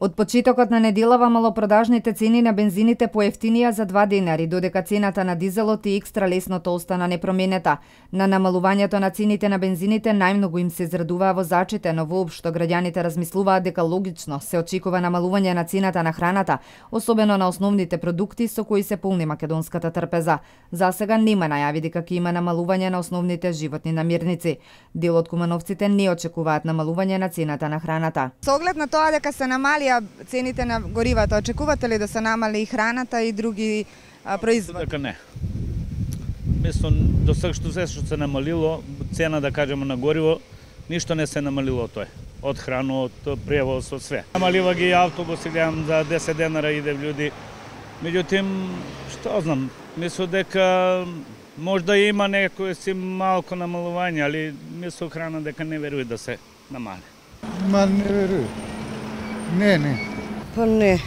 Од почетокот на неделава малопродажните цени на бензините поевтинија за 2 денари, додека цената на дизелот и екстра лесното остана непроменета. На намалувањето на цените на бензините најмногу им се израдуваа возачите, но воопшто граѓаните размислуваат дека логично се очекува намалување на цената на храната, особено на основните продукти со кои се полни македонската трпеза. За сега нема најави дека ќе има намалување на основните животни намирници. Дел од кумановците не очекуваат намалување на цената на храната. Со оглед на тоа дека се намалија цените на горивата, очекувате ли да се намали и храната и други производи? Дека не. Мислам, до сега што се намалило, цена да кажеме на гориво, ништо не се намалило тоа. Од храна, од превоз, од све. Намалива ги автобуси, гледам за 10 денара иде луѓе. Меѓутоа, што знам, мислам дека можда има некој си малку намалување, али мислам храна дека не веруј да се намали. Ма не веруј. Не. Па не,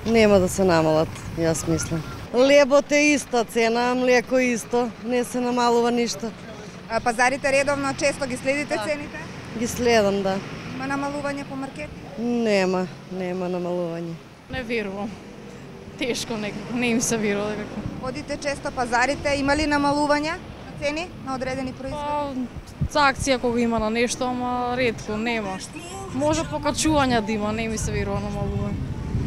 нема да се намалат, јас мислам. Лебот е иста цена, млеко исто, не се намалува ништо. Пазарите редовно често ги следите цените? Ги следам, да. Има намалување по маркети? Нема намалување. Не верувам. Тешко некако, не им се верува некако. Одите често пазарите, има ли намалување на цени на одредени производи? За акција кога има на нешто, ама ретко, нема. Може покачување да има, не ми се верува намалување.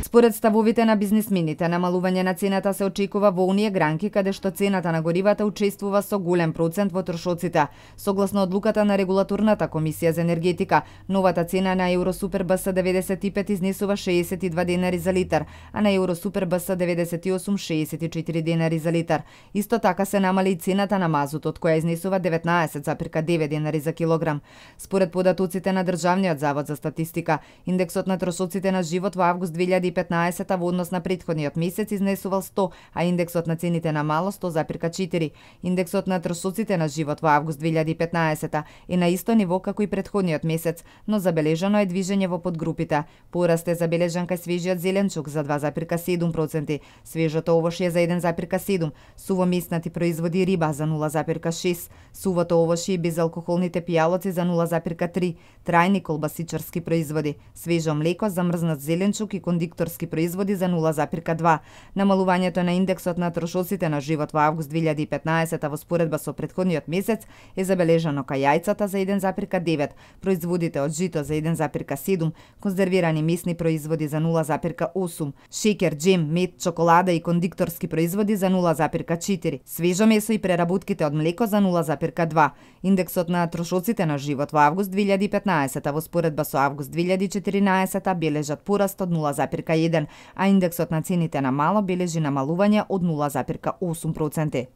Според ставовите на бизнисмените, намалување на цената се очекува во оние гранки каде што цената на горивата учествува со голем процент во трошоците. Согласно одлуката на регулаторната комисија за енергетика, новата цена на Евросупер БС 95 изнесува 62 денари за литар, а на Евросупер БС 98 64 денари за литар. Исто така се намали и цената на мазутот, која изнесува 19,9 денари за килограм. Според податоците на Државниот завод за статистика, индексот на трошоците на живот во август 2015 во однос на претходниот месец изнесувал 100, а индексот на цените на мало 100,4. Индексот на трошоците на живот во август 2015 е на исто ниво како и претходниот месец, но забележано е движење во подгрупите. Пораст е забележан кај свежиот зеленчук за 2,7%, свежото овошје за 1,7%, сувомеснати производи риба за 0,6%, сувото овошје и безалкохолните пијалоци за 0,3%, трајни колбасичарски производи, свежо млеко, замрзнат зеленчук и кондикторски производи за 0,2%. Намалувањето на индексот на трошоците на живот во август 2015 во споредба со претходниот месец е забележано кај јајцата за 1,9%, производите од жито за 1,7%, конзервирани месни производи за 0,8%, шеќер, џем, мед, чоколада и кондикторски производи за 0,4%, свежо месо и преработките од млеко за 0,2%. Индексот на трошоците на живот во август 2015 во споредба со август 2014 бележат пораст од 0,1%, а индексот на цените на мало бележи намалување од 0,8%.